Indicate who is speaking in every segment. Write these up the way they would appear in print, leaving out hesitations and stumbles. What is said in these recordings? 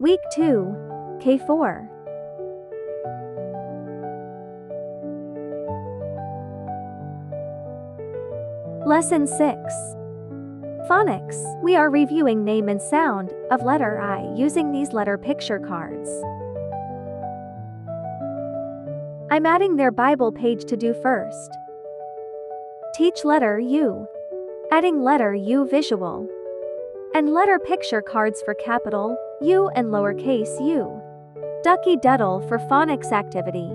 Speaker 1: Week 2, K4. Lesson 6. Phonics. We are reviewing name and sound of letter I using these letter picture cards. I'm adding their Bible page to do first. Teach letter U. Adding letter U visual. And letter picture cards for capital U and lowercase u. Ducky Doodle for phonics activity.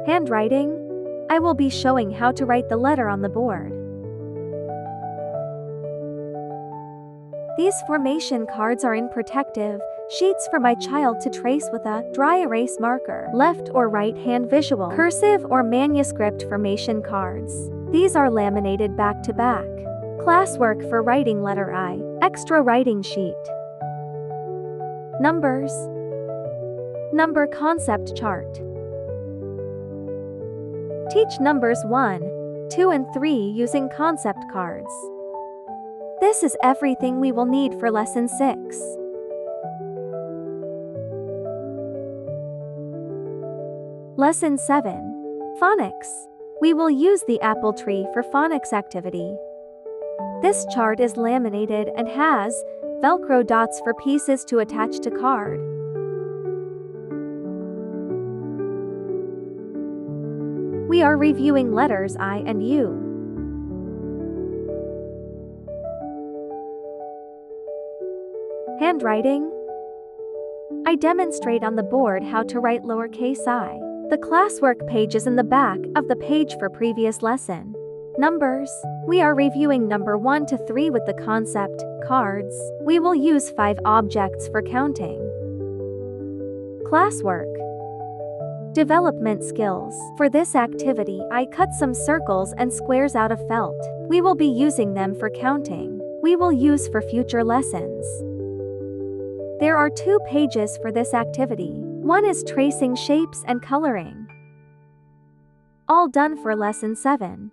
Speaker 1: Handwriting. I will be showing how to write the letter on the board. These formation cards are in protective sheets for my child to trace with a dry erase marker. Left or right hand visual. Cursive or manuscript formation cards. These are laminated back to back. Classwork for writing letter I. Extra writing sheet. Numbers. Number concept chart. Teach numbers 1, 2 and 3 using concept cards. This is everything we will need for lesson 6. Lesson 7. Phonics. We will use the apple tree for phonics activity. This chart is laminated and has Velcro dots for pieces to attach to card. We are reviewing letters I and U. Handwriting. I demonstrate on the board how to write lowercase I. The classwork page is in the back of the page for previous lesson. Numbers. We are reviewing number 1 to 3 with the concept cards. We will use 5 objects for counting. Classwork. Development skills. For this activity, I cut some circles and squares out of felt. We will be using them for counting. We will use for future lessons. There are 2 pages for this activity. One is tracing shapes and coloring. All done for lesson 7.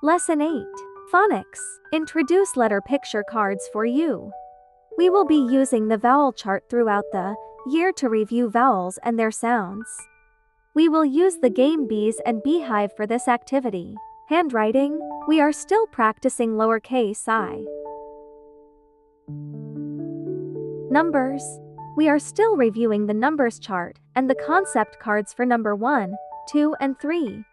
Speaker 1: Lesson 8. Phonics. Introduce letter picture cards for you. We will be using the vowel chart throughout the year to review vowels and their sounds. We will use the game bees and beehive for this activity. Handwriting. We are still practicing lowercase I. Numbers. We are still reviewing the numbers chart and the concept cards for number 1, 2 and 3.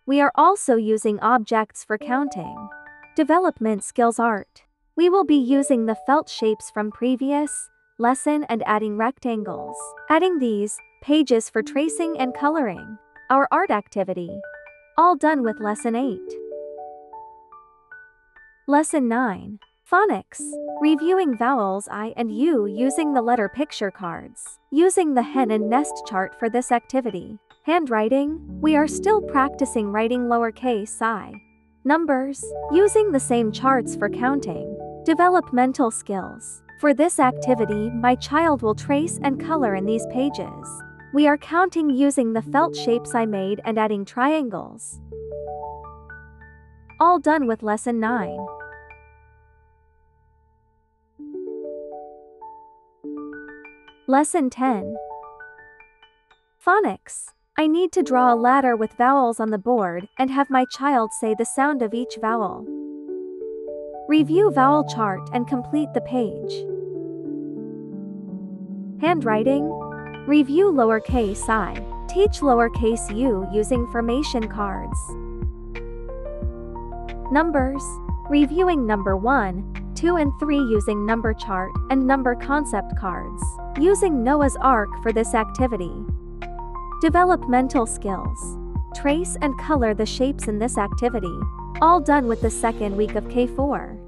Speaker 1: We are also using objects for counting. Development skills art. We will be using the felt shapes from previous lesson and adding rectangles. Adding these pages for tracing and coloring. Our art activity. All done with lesson 8. Lesson 9. Phonics. Reviewing vowels I and U using the letter picture cards. Using the hen and nest chart for this activity. Handwriting. We are still practicing writing lowercase I. Numbers. Using the same charts for counting. Developmental skills. For this activity, my child will trace and color in these pages. We are counting using the felt shapes I made and adding triangles. All done with lesson 9. Lesson 10. Phonics. I need to draw a ladder with vowels on the board and have my child say the sound of each vowel. Review vowel chart and complete the page. Handwriting. Review lowercase I. Teach lowercase u using formation cards. Numbers. Reviewing number 1, 2 and 3 using number chart and number concept cards. Using Noah's Ark for this activity. Developmental skills. Trace and color the shapes in this activity. All done with the second week of K4.